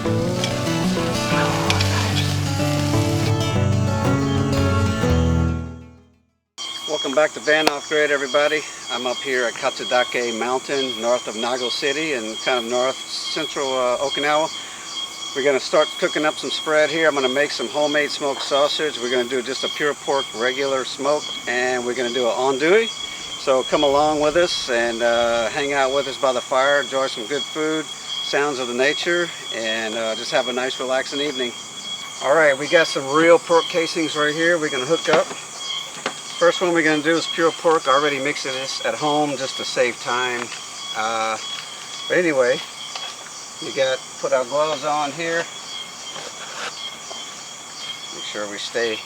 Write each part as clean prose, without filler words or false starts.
Welcome back to Van Off Grid, everybody. I'm up here at Katsuyama Mountain, north of Nago City and kind of north central Okinawa. We're going to start cooking up some spread here. I'm going to make some homemade smoked sausage. We're going to do just a pure pork regular smoked, and we're going to do an andouille. So come along with us and hang out with us by the fire, enjoy some good food, sounds of the nature, and just have a nice relaxing evening. Alright, we got some real pork casings right here we're going to hook up. First one we're going to do is pure pork. I already mixed this at home just to save time. But anyway, put our gloves on here. Make sure we stay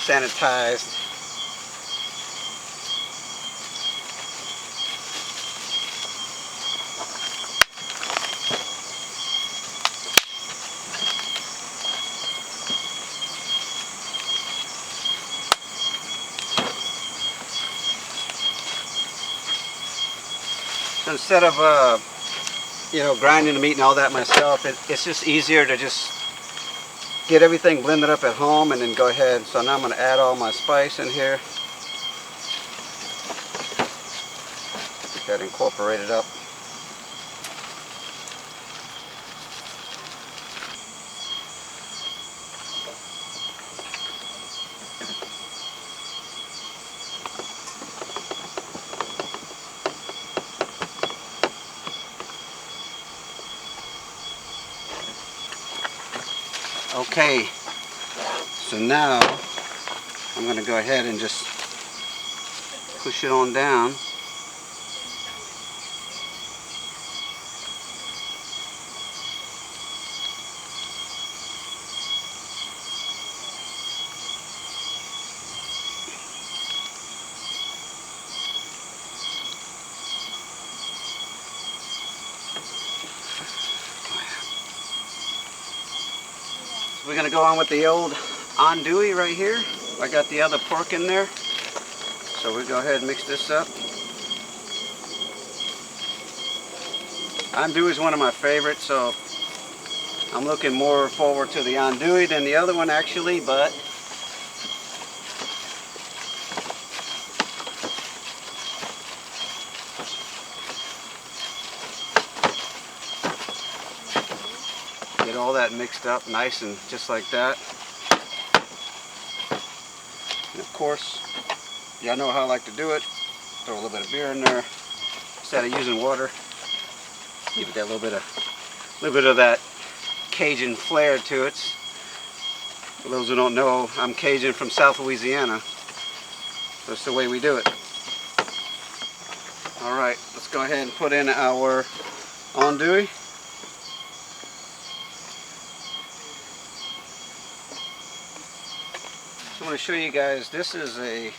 sanitized. So instead of grinding the meat and all that myself, it's just easier to just get everything blended up at home and then go ahead. So now I'm going to add all my spice in here. Get that incorporated up. Okay, so now I'm going to go ahead and just push it on down. We're going to go on with the old andouille right here. I got the other pork in there. So we'll go ahead and mix this up. Andouille is one of my favorites, so I'm looking more forward to the andouille than the other one actually, but get all that mixed up nice and just like that. And of course, y'all know how I like to do it. Throw a little bit of beer in there instead of using water. Give it that little bit of that Cajun flair to it. For those who don't know, I'm Cajun from South Louisiana. That's the way we do it. All right, let's go ahead and put in our andouille. I'm going to show you guys, this is a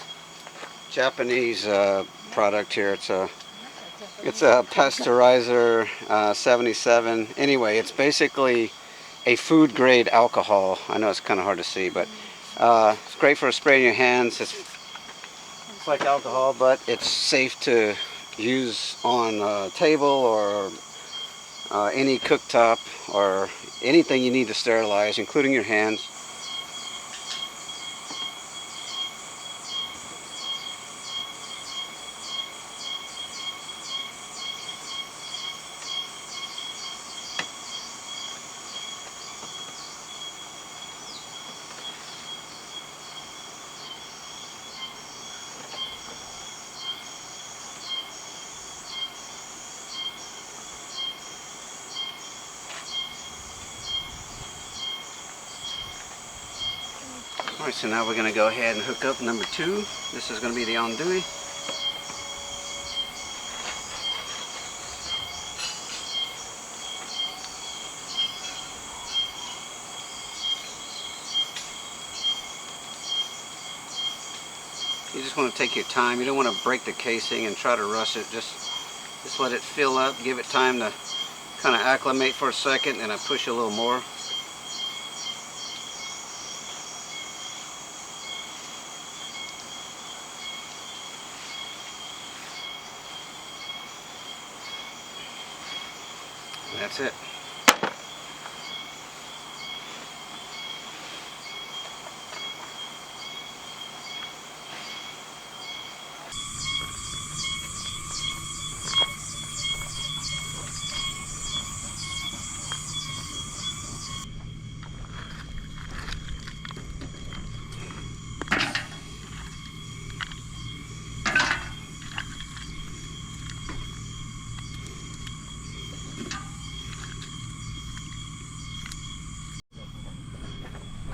Japanese product here. It's a pasteurizer 77. Anyway, it's basically a food grade alcohol. I know it's kind of hard to see, but it's great for spraying your hands. It's like alcohol, but it's safe to use on a table or any cooktop or anything you need to sterilize, including your hands. Alright, so now we're going to go ahead and hook up number 2. This is going to be the andouille. You just want to take your time. You don't want to break the casing and try to rush it. Just let it fill up. Give it time to kind of acclimate for a second, and I push a little more. That's it.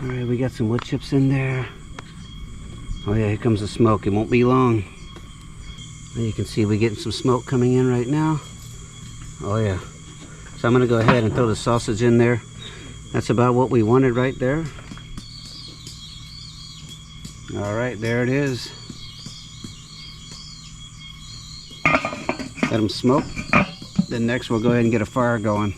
Alright, we got some wood chips in there. Oh yeah, here comes the smoke. It won't be long. And you can see we're getting some smoke coming in right now. Oh yeah. So I'm going to go ahead and throw the sausage in there. That's about what we wanted right there. Alright, there it is. Let them smoke. Then next we'll go ahead and get a fire going.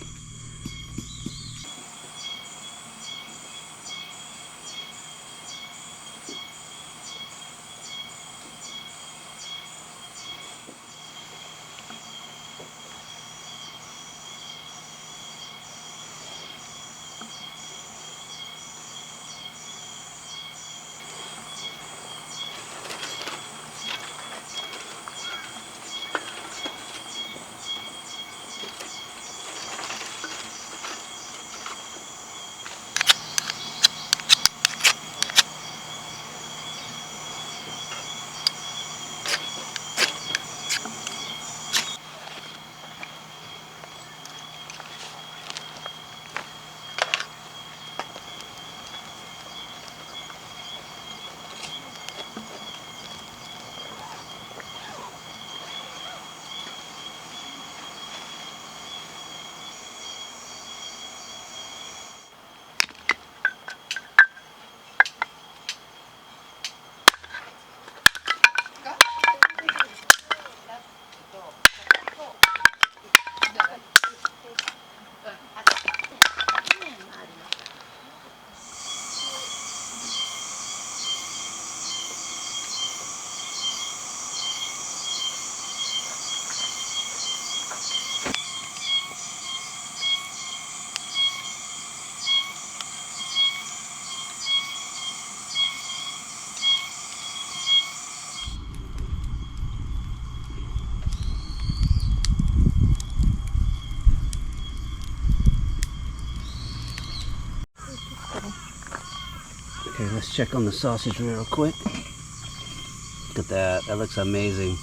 Okay, let's check on the sausage real quick. Look at that. That looks amazing.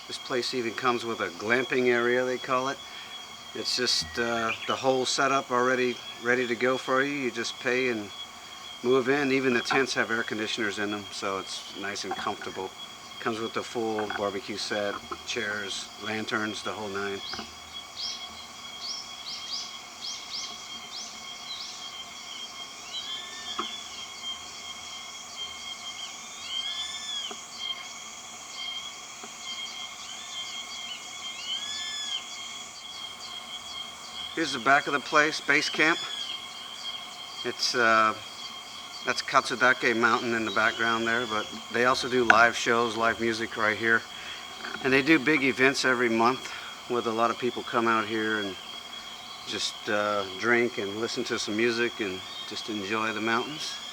This place even comes with a glamping area, they call it. It's just the whole setup already ready to go for you. You just pay and move in. Even the tents have air conditioners in them, so it's nice and comfortable. Comes with the full barbecue set, chairs, lanterns, the whole nine. Here's the back of the place, base camp. It's that's Katsuyama Mountain in the background there, but they also do live shows, live music right here. And they do big events every month. with a lot of people come out here and just drink and listen to some music and just enjoy the mountains.